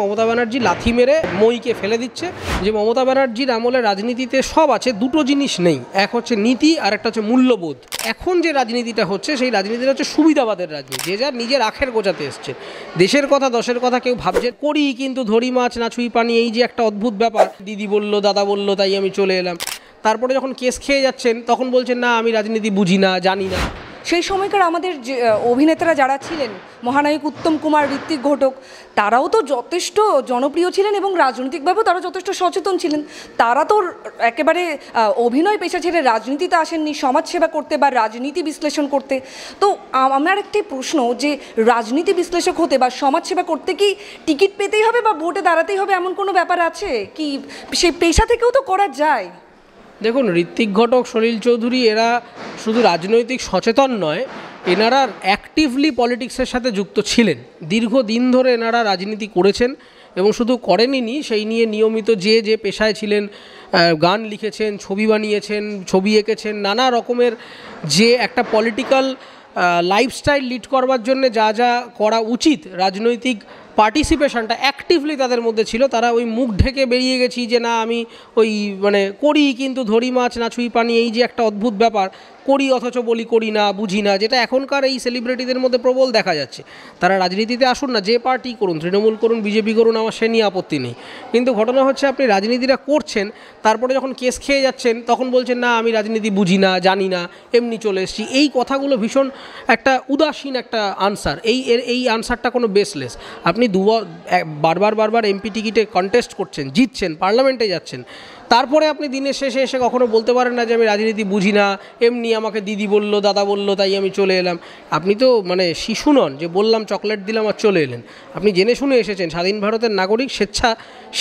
মমতা ব্যানার্জি লাথি মেরে মইকে ফেলে দিচ্ছে যে মমতা ব্যানার্জির আমলে রাজনীতিতে সব আছে, দুটো জিনিস নেই, এক হচ্ছে নীতি আর একটা হচ্ছে মূল্যবোধ। এখন যে রাজনীতিটা হচ্ছে সেই রাজনীতিটা হচ্ছে সুবিধাবাদের রাজনীতি, যে যার নিজের আখের গোছাতে এসছে। দেশের কথা দশের কথা কেউ ভাবছে করি কিন্তু ধরি মাছ না ছুঁই পানি, এই যে একটা অদ্ভুত ব্যাপার, দিদি বলল দাদা বলল তাই আমি চলে এলাম, তারপরে যখন কেস খেয়ে যাচ্ছেন তখন বলছেন না আমি রাজনীতি বুঝি না জানি না। সেই সময়কার আমাদের যে অভিনেতারা যারা ছিলেন, মহানায়ক উত্তম কুমার, ঋত্বিক ঘটক, তারাও তো যথেষ্ট জনপ্রিয় ছিলেন এবং রাজনৈতিকভাবেও তারা যথেষ্ট সচেতন ছিলেন। তারা তো একেবারে অভিনয় পেশা ছেড়ে রাজনীতিতে আসেননি সমাজসেবা করতে বা রাজনীতি বিশ্লেষণ করতে। তো আমার একটি প্রশ্ন, যে রাজনীতি বিশ্লেষক হতে বা সমাজসেবা করতে কি টিকিট পেতেই হবে বা ভোটে দাঁড়াতেই হবে এমন কোনো ব্যাপার আছে কি? সেই পেশা থেকেও তো করা যায়। দেখুন, ঋত্বিক ঘটক, সলিল চৌধুরী এরা শুধু রাজনৈতিক সচেতন নয়, এনারা অ্যাক্টিভলি পলিটিক্সের সাথে যুক্ত ছিলেন। দীর্ঘদিন ধরে এনারা রাজনীতি করেছেন এবং শুধু করেনইনি, সেই নিয়ে নিয়মিত যে পেশায় ছিলেন, গান লিখেছেন, ছবি বানিয়েছেন, ছবি এঁকেছেন, নানা রকমের যে একটা পলিটিক্যাল লাইফস্টাইল লিড করবার জন্য যা যা করা উচিত, রাজনৈতিক পার্টিসিপেশনটা অ্যাক্টিভলি তাদের মধ্যে ছিল। তারা ওই মুখ ঢেকে বেরিয়ে গেছি যে না আমি ওই করি কিন্তু ধরি মাছ না ছুঁই পানি, এই যে একটা অদ্ভুত ব্যাপার, করি অথচ বলি করি না, বুঝি না, যেটা এখনকার এই সেলিব্রিটিদের মধ্যে প্রবল দেখা যাচ্ছে। তারা রাজনীতিতে আসুন না, যে পার্টি করুন, তৃণমূল করুন, বিজেপি করুন, আমার সে নিয়ে আপত্তি নেই, কিন্তু ঘটনা হচ্ছে আপনি রাজনীতিটা করছেন, তারপরে যখন কেস খেয়ে যাচ্ছেন তখন বলছেন না আমি রাজনীতি বুঝি না জানি না, এমনি চলে এসেছি। এই কথাগুলো ভীষণ একটা উদাসীন একটা আনসার। এই আনসারটা কোনো বেসলেস। আপনি বারবার এমপি টিকিটে কন্টেস্ট করছেন, জিতছেন, পার্লামেন্টে যাচ্ছেন, তারপরে আপনি দিনের শেষে এসে কখনো বলতে পারেন না যে আমি রাজনীতি বুঝি না, এমনি আমাকে দিদি বলল দাদা বলল তাই আমি চলে এলাম। আপনি তো শিশু নন যে বললাম চকলেট দিলাম আর চলে এলেন। আপনি জেনে শুনে এসেছেন, স্বাধীন ভারতের নাগরিক,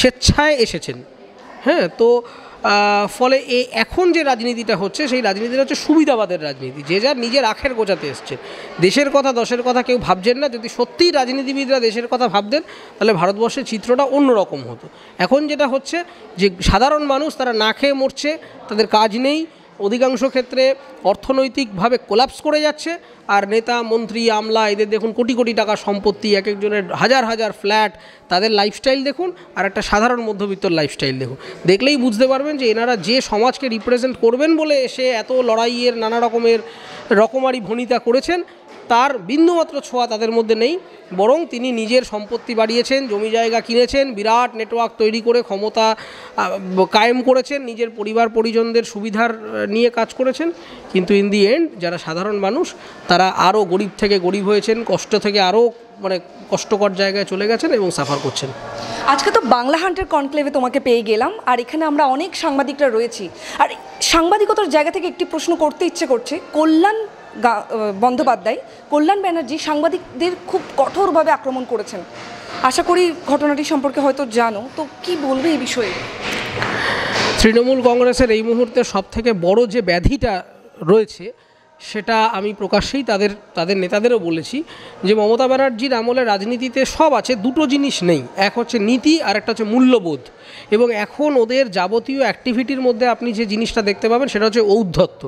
স্বেচ্ছায় এসেছেন। হ্যাঁ, তো ফলে এখন যে রাজনীতিটা হচ্ছে সেই রাজনীতিটা হচ্ছে সুবিধাবাদের রাজনীতি, যে যার নিজের আখের গোছাতে এসছে। দেশের কথা দশের কথা কেউ ভাবছেন না। যদি সত্যিই রাজনীতিবিদরা দেশের কথা ভাবতেন তাহলে ভারতবর্ষের চিত্রটা অন্যরকম হতো। এখন যেটা হচ্ছে যে সাধারণ মানুষ তারা না খেয়ে মরছে, তাদের কাজ নেই, অধিকাংশ ক্ষেত্রে অর্থনৈতিকভাবে কোলাপস করে যাচ্ছে, আর নেতা মন্ত্রী আমলা এদের দেখুন কোটি কোটি টাকা সম্পত্তি, এক একজনের হাজার হাজার ফ্ল্যাট, তাদের লাইফস্টাইল দেখুন আর একটা সাধারণ মধ্যবিত্তর লাইফস্টাইল দেখুন। দেখলেই বুঝতে পারবেন যে এনারা যে সমাজকে রিপ্রেজেন্ট করবেন বলে এসে এত লড়াইয়ের নানা রকমারি ভনিতা করেছেন, তার বিন্দুমাত্র ছোঁয়া তাদের মধ্যে নেই। বরং তিনি নিজের সম্পত্তি বাড়িয়েছেন, জমি জায়গা কিনেছেন, বিরাট নেটওয়ার্ক তৈরি করে ক্ষমতা কায়েম করেছেন, নিজের পরিবার পরিজনদের সুবিধার নিয়ে কাজ করেছেন। কিন্তু ইন দি এন্ড যারা সাধারণ মানুষ তারা আরও গরিব থেকে গরিব হয়েছেন, কষ্ট থেকে আরও কষ্টকর জায়গায় চলে গেছেন এবং সাফার করছেন। আজকে তো বাংলা হান্টের কনক্লেভে তোমাকে পেয়ে গেলাম, আর এখানে আমরা অনেক সাংবাদিকরা রয়েছি, আর সাংবাদিকতার জায়গা থেকে একটি প্রশ্ন করতে ইচ্ছে করছে। কল্যাণ বন্দ্যোপাধ্যায়, কল্যাণ ব্যানার্জি সাংবাদিকদের খুব কঠোরভাবে আক্রমণ করেছেন। আশা করি ঘটনাটি সম্পর্কে হয়তো জানো, তো কি বলবে এই বিষয়ে? তৃণমূল কংগ্রেসের এই মুহূর্তে সবথেকে বড় যে ব্যাধিটা রয়েছে সেটা আমি প্রকাশ্যেই তাদের নেতাদেরও বলেছি, যে মমতা ব্যানার্জির আমলে রাজনীতিতে সব আছে, দুটো জিনিস নেই, এক হচ্ছে নীতি আর একটা হচ্ছে মূল্যবোধ। এবং এখন ওদের যাবতীয় অ্যাক্টিভিটির মধ্যে আপনি যে জিনিসটা দেখতে পাবেন সেটা হচ্ছে ঔদ্ধত্য।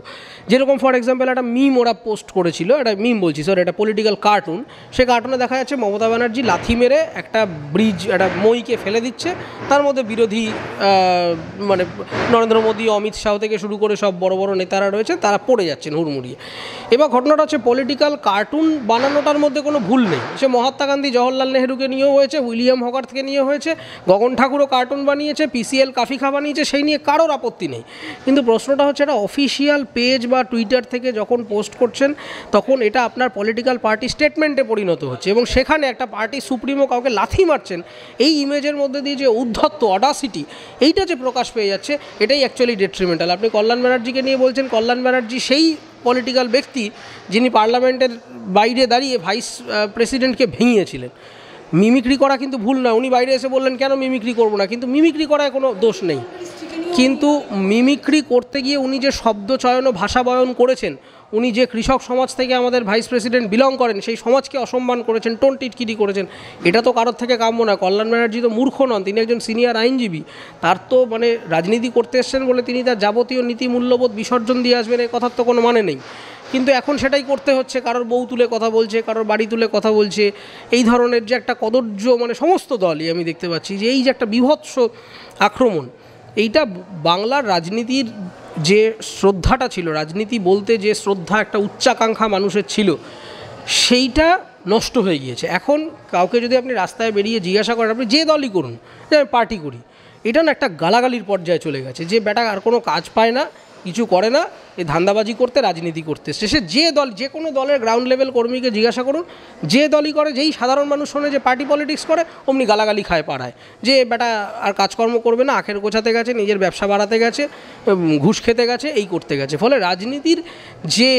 যেরকম ফর এক্সাম্পল একটা মিম ওরা পোস্ট করেছিল, একটা মিম বলছি স্যার, এটা পলিটিক্যাল কার্টুন। সে কার্টুনে দেখা যাচ্ছে মমতা ব্যানার্জি লাথি মেরে একটা একটা মইকে ফেলে দিচ্ছে, তার মধ্যে বিরোধী নরেন্দ্র মোদী, অমিত শাহ থেকে শুরু করে সব বড় বড় নেতারা রয়েছে, তারা পড়ে যাচ্ছেন হুড়মুড়িয়ে। এবার ঘটনাটা হচ্ছে পলিটিক্যাল কার্টুন বানানোটার মধ্যে কোনো ভুল নেই। সে মহাত্মা গান্ধী, জওহরলাল নেহরুকে নিয়েও হয়েছে, উইলিয়াম হগার থেকে নিয়ে হয়েছে, গগন ঠাকুরও কার্টুন বানিয়েছে, পিসিএল কাফিখা বানিয়েছে, সেই নিয়ে কারোর আপত্তি নেই। কিন্তু প্রশ্নটা হচ্ছে এটা অফিসিয়াল পেজ বা টুইটার থেকে যখন পোস্ট করছেন তখন এটা আপনার পলিটিক্যাল পার্টি স্টেটমেন্টে পরিণত হচ্ছে, এবং সেখানে একটা পার্টি সুপ্রিমো কাউকে লাথি মারছেন, এই ইমেজের মধ্যে দিয়ে যে উদ্ধত্ত অডাসিটি এইটা যে প্রকাশ পেয়ে যাচ্ছে, এটাই অ্যাকচুয়ালি ডেট্রিমেন্টাল। আপনি কল্যাণ ব্যানার্জিকে নিয়ে বলছেন, কল্যাণ ব্যানার্জি সেই পলিটিক্যাল ব্যক্তি যিনি পার্লামেন্টের বাইরে দাঁড়িয়ে ভাইস প্রেসিডেন্টকে ভেঙিয়েছিলেন। মিমিক্রি করা কিন্তু ভুল নয়, উনি বাইরে এসে বললেন কেন মিমিক্রি করবো না, কিন্তু মিমিক্রি করায় কোনো দোষ নেই। কিন্তু মিমিক্রি করতে গিয়ে উনি যে শব্দ চয়ন ও ভাষা বয়ন করেছেন, উনি যে কৃষক সমাজ থেকে আমাদের ভাইস প্রেসিডেন্ট বিলং করেন, সেই সমাজকে অসম্মান করেছেন, টোন টিটকিরি করেছেন, এটা তো কারোর থেকে কাম্য না। কল্যাণ ব্যানার্জি তো মূর্খ নন, তিনি একজন সিনিয়র আইনজীবী। তার তো রাজনীতি করতে এসছেন বলে তিনি তার যাবতীয় নীতি মূল্যবোধ বিসর্জন দিয়ে আসবেন, এই কথার তো কোনো মানে নেই। কিন্তু এখন সেটাই করতে হচ্ছে, কারোর বউ তুলে কথা বলছে, কারোর বাড়ি তুলে কথা বলছে, এই ধরনের যে একটা কদর্য, মানে সমস্ত দলই আমি দেখতে পাচ্ছি যে এই যে একটা বীভৎস আক্রমণ, এইটা বাংলার রাজনীতির যে শ্রদ্ধাটা ছিল, রাজনীতি বলতে যে শ্রদ্ধা, একটা উচ্চাকাঙ্ক্ষা মানুষের ছিল, সেইটা নষ্ট হয়ে গিয়েছে। এখন কাউকে যদি আপনি রাস্তায় বেরিয়ে জিজ্ঞাসা করেন, আপনি যে দলই করুন, যে আমি পার্টি করি, এটা না একটা গালাগালির পর্যায়ে চলে গেছে, যে বেটা আর কোনো কাজ পায় না, কিছু করে না, এই ধান্দাবাজি করতে, রাজনীতি করতে। শেষে যে দল, যে কোনো দলের গ্রাউন্ড লেভেল কর্মীকে জিজ্ঞাসা করুন, যে দলই করে, যেই সাধারণ মানুষ শোনে যে পার্টি পলিটিক্স করে, অমনি গালাগালি খায় পাড়ায়, যে বেটা আর কাজকর্ম করবে না, আখের গোছাতে গেছে, নিজের ব্যবসা বাড়াতে গেছে, ঘুষ খেতে গেছে, এই করতে গেছে। ফলে রাজনীতির যে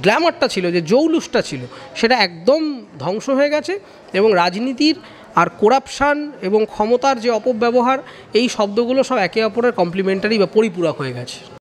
গ্ল্যামারটা ছিল, যে জৌলুসটা ছিল, সেটা একদম ধ্বংস হয়ে গেছে। এবং রাজনীতির আর করাপশান এবং ক্ষমতার যে অপব্যবহার, এই শব্দগুলো সব একে অপরের কমপ্লিমেন্টারি বা পরিপূরক হয়ে গেছে।